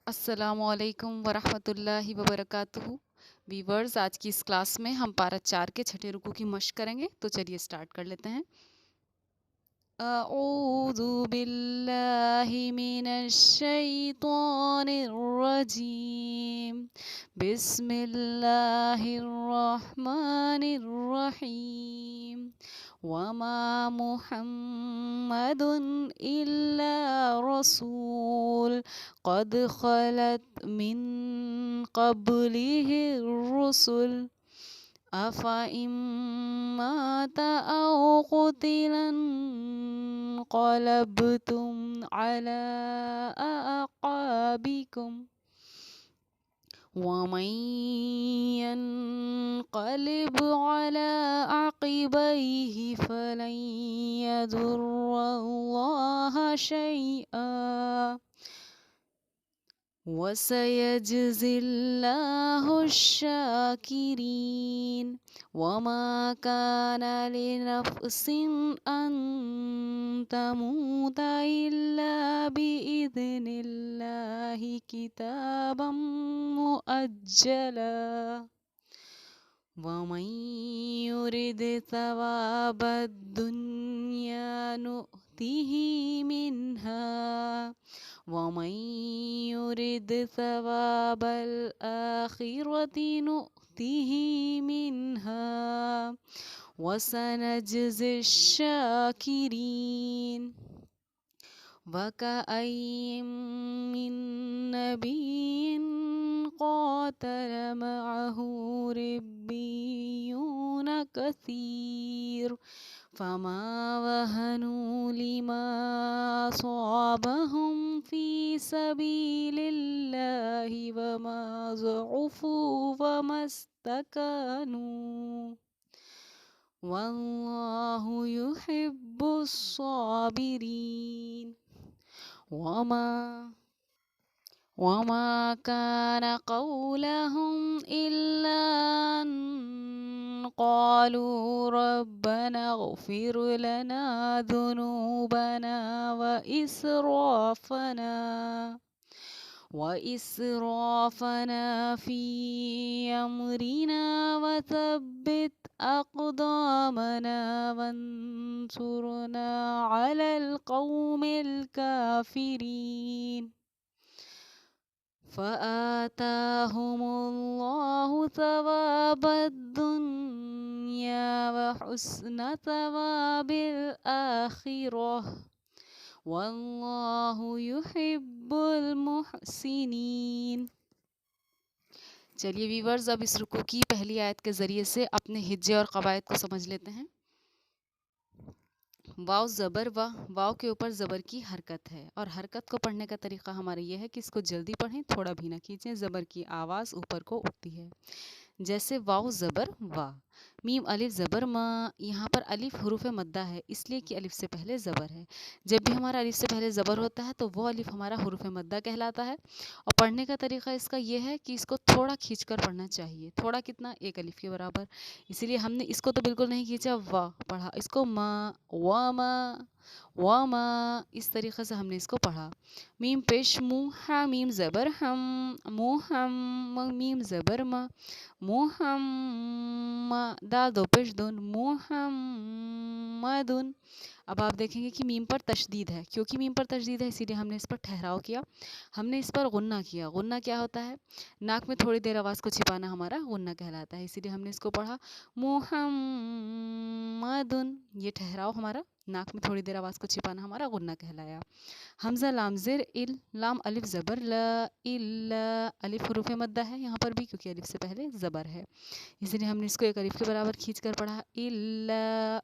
अस्सलामुअलैकुम वरहमतुल्लाहि वबरकातुहू। वीवर्स, आज की इस क्लास में हम पारा 4 के छठे रुकू की मश्क करेंगे। तो चलिए स्टार्ट कर लेते हैं। अऊज़ु बिल्लाहि मिनश शैतानिर रजीम। बिस्मिल्लाहिर रहमानिर रहीम। वमा मुहम्मदुन इल्ला रसूल क़द ख़लत मिन क़ब्लिहि रुसुल अफ़इन मात औ क़ुतिला इंक़लबतुम अला अअक़ाबिकुम वमन यन्क़लिब अला अक़िबैहि फ़लन यदुर्रल्लाह शैआ वसयजज़िल्लाहु शाकिरीन। वमा काना लिनफ़्सिन अन तमूता इल्ला बिइज़्निल्लाहि किताबम मुअज्जला। वमन युरिद सवाबद दुन्या नुअतिहि मिन्हा वमन युरिद सवाबल आखिरति नुअतिहि मिन्हा वसनजज़िश शाकिरीन। वकअय्यिम मिन नबिय्यिन क़ातल मअहू रिब्बियून कसीर फमा वहनू लिमा असाबहुम फ़ी सबीलिल्लाहि वमा ज़अफ़ू वमस्तकानू वल्लाहु युहिब्बुस साबिरीन। वमा काना क़ौलहुम इल्ला अन क़ालू रब्बना इग़फ़िर लना ज़ुनूबना वइस्राफ़ना फ़ी अम्रिना वथब्बित अक़दामना वंसुरना अलल क़ौमिल काफ़िरीन। फ़आताहुमुल्लाहु सवाबद दुन्या व हुस्न सवाबिल आखिरह वल्लाहु युहिब्बुल मुहसिनीन। चलिए वीवर्स, अब इस रुकू की पहली आयत के ज़रिए से अपने हिज्जे और क़वायद को समझ लेते हैं। वाव ज़बर वाव के ऊपर ज़बर की हरकत है और हरकत को पढ़ने का तरीक़ा हमारा ये है कि इसको जल्दी पढ़ें, थोड़ा भी ना खींचें। ज़बर की आवाज़ ऊपर को उठती है, जैसे वाव ज़बर वा। मीम अलिफ ज़बर मा। यहाँ पर अलिफ हुरूफ़ मद्दा है, इसलिए कि अलिफ से पहले ज़बर है। जब भी हमारा अलिफ से पहले ज़बर होता है तो वो अलिफ हमारा हुरूफ़ मद्दा कहलाता है। और पढ़ने का तरीक़ा इसका ये है कि इसको थोड़ा खींचकर पढ़ना चाहिए। थोड़ा कितना? एक अलिफ के बराबर। इसीलिए हमने इसको तो बिल्कुल नहीं खींचा, वा पढ़ा। इसको मा, वा मा, इस तरीक़े से हमने इसको पढ़ा। मीम पेश मुँह हा, मीम ज़बर हम, मुँह हम, मीम ज़बर मा, मुहम्मा, दाल दो पेश दून, मुहम्मदुन। अब आप देखेंगे कि मीम पर तशदीद है। क्योंकि मीम पर तशदीद है इसीलिए हमने इस पर ठहराव किया, हमने इस पर गुन्ना किया। गुन्ना क्या होता है? नाक में थोड़ी देर आवाज़ को छिपाना हमारा गुन्ना कहलाता है। इसीलिए हमने इसको पढ़ा मुहम्मदुन। ये ठहराव हमारा, नाक में थोड़ी देर आवाज़ को छिपाना हमारा गुन्ना कहलाया। हमज़ा लाम ज़ेर इल, लाम अलिफ ज़बर ल, इल अलिफ हुरूफ़ मद्दा है यहाँ पर भी, क्योंकि अलिफ से पहले ज़बर है। इसलिए हमने इसको एक अलिफ के बराबर खींच कर पढ़ा। इल्ला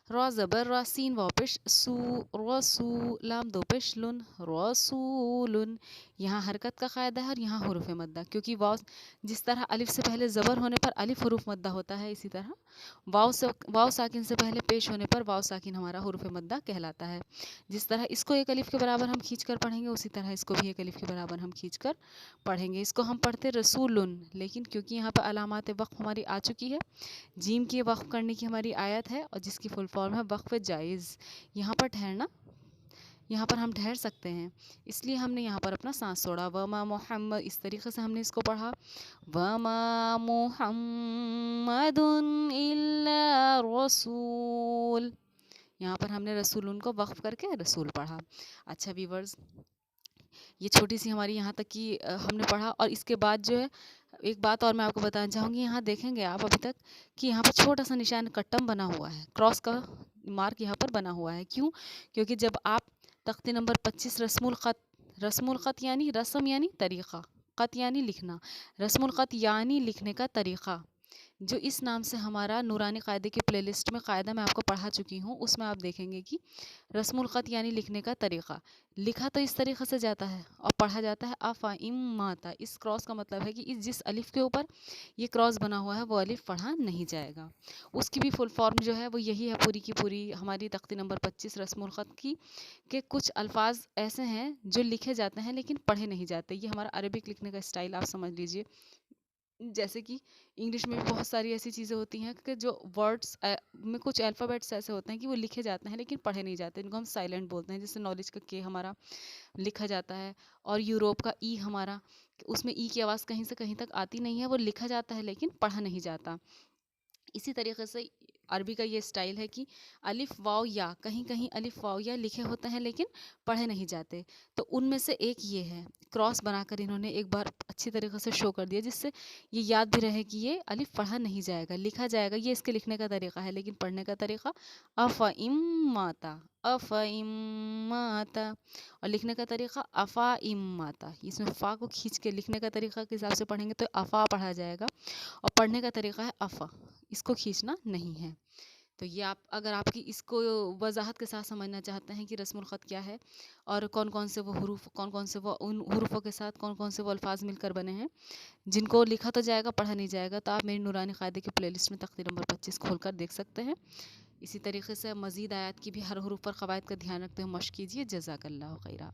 रा ज़बर रा, सीन वाव पेश सू, रसू, लाम दो पेश लुन, रसूलुन। यहाँ हरकत का क़ायदा है और यहाँ हुरूफ़ मद्दा, क्योंकि वाव जिस तरह अलिफ से पहले ज़बर होने पर अलिफ हुरूफ़ मद्दा होता है, इसी तरह वाव साकिन से पहले पेश होने पर वाव साकिन हमारा हुरूफ़ मद्दा कहलाता है। जिस तरह इसको एक अलिफ के बराबर हम खींच कर पढ़ेंगे, उसी तरह इसको भी एक अलिफ के बराबर हम खींच कर पढ़ेंगे। इसको हम पढ़ते रसूलुन, लेकिन क्योंकि यहाँ पर अलामात वक़्फ़ हमारी आ चुकी है, जीम की वक़्फ़ करने की हमारी आयत है और जिसकी फुल फॉर्म है वक़्फ़ जायज़। यहाँ पर ठहरना यहाँ पर हम ठहर सकते हैं, इसलिए हमने यहाँ पर अपना सांस छोड़ा। वमा मोहम्मद, इस तरीके से हमने इसको पढ़ा। वमा मुहम्मदुन इल्ला रसूल, यहाँ पर हमने रसूल उनको वक्फ करके रसूल पढ़ा। अच्छा व्यूअर्स, ये छोटी सी हमारी यहाँ तक की हमने पढ़ा। और इसके बाद जो है एक बात और मैं आपको बताना चाहूँगी, यहाँ देखेंगे आप अभी तक कि यहाँ पर छोटा सा निशान कट्टम बना हुआ है, क्रॉस का मार्क यहाँ पर बना हुआ है। क्यों? क्योंकि जब आप तख्ती नंबर 25 रस्मुल ख़त यानी रस्म यानी तरीक़ा, ख़त यानी लिखना, रस्मुल ख़त यानी लिखने का तरीक़ा, जो इस नाम से हमारा नूरानी क़ायदे की प्लेलिस्ट में क़ायदा मैं आपको पढ़ा चुकी हूँ, उसमें आप देखेंगे कि रस्मुल ख़त यानी लिखने का तरीक़ा, लिखा तो इस तरीक़े से जाता है और पढ़ा जाता है अफ़ाइम माता। इस क्रॉस का मतलब है कि इस जिस अलिफ़ के ऊपर ये क्रॉस बना हुआ है वो अलिफ़ पढ़ा नहीं जाएगा। उसकी भी फुल फॉर्म जो है वो यही है पूरी की पूरी हमारी तख्ती नंबर 25 रस्मुल ख़त की, के कुछ अल्फाज ऐसे हैं जो लिखे जाते हैं लेकिन पढ़े नहीं जाते। ये हमारा अरबिक लिखने का स्टाइल आप समझ लीजिए। जैसे कि इंग्लिश में भी बहुत सारी ऐसी चीज़ें होती हैं कि जो वर्ड्स में कुछ अल्फ़ाबेट्स ऐसे होते हैं कि वो लिखे जाते हैं लेकिन पढ़े नहीं जाते, इनको हम साइलेंट बोलते हैं। जैसे नॉलेज का के हमारा लिखा जाता है, और यूरोप का ई हमारा, उसमें ई की आवाज़ कहीं से कहीं तक आती नहीं है, वो लिखा जाता है लेकिन पढ़ा नहीं जाता। इसी तरीके से अरबी का ये स्टाइल है कि अलिफ वाव या, कहीं कहीं अलिफ वाव या लिखे होते हैं लेकिन पढ़े नहीं जाते। तो उनमें से एक ये है, क्रॉस बनाकर इन्होंने एक बार अच्छी तरीके से शो कर दिया, जिससे ये याद भी रहे कि ये अलिफ पढ़ा नहीं जाएगा, लिखा जाएगा। ये इसके लिखने का तरीका है, लेकिन पढ़ने का तरीका अफ़इम माता, अफ़इम माता, और लिखने का तरीका अफ़ा इम माता। इसमें फ़ा को खींच के लिखने का तरीका के हिसाब से पढ़ेंगे तो अफ़ा पढ़ा जाएगा, और पढ़ने का तरीका है अफ़ा, इसको खींचना नहीं है। तो ये आप अगर आपकी इसको वजाहत के साथ समझना चाहते हैं कि रस्मुल ख़त क्या है और कौन कौन से वो हरूफ, कौन कौन से वो उन हरूफों के साथ कौन कौन से वो अल्फाज मिलकर बने हैं जिनको लिखा तो जाएगा पढ़ा नहीं जाएगा, तो आप मेरी नूरानी क़ायदे की प्लेलिस्ट में तख्ती नंबर 25 खोल कर देख सकते हैं। इसी तरीके से मज़ीद आयत की भी हर हरूफ पर क़वायद का ध्यान रखते हुए मश्क कीजिए। जज़ाकल्लाहु खैरा।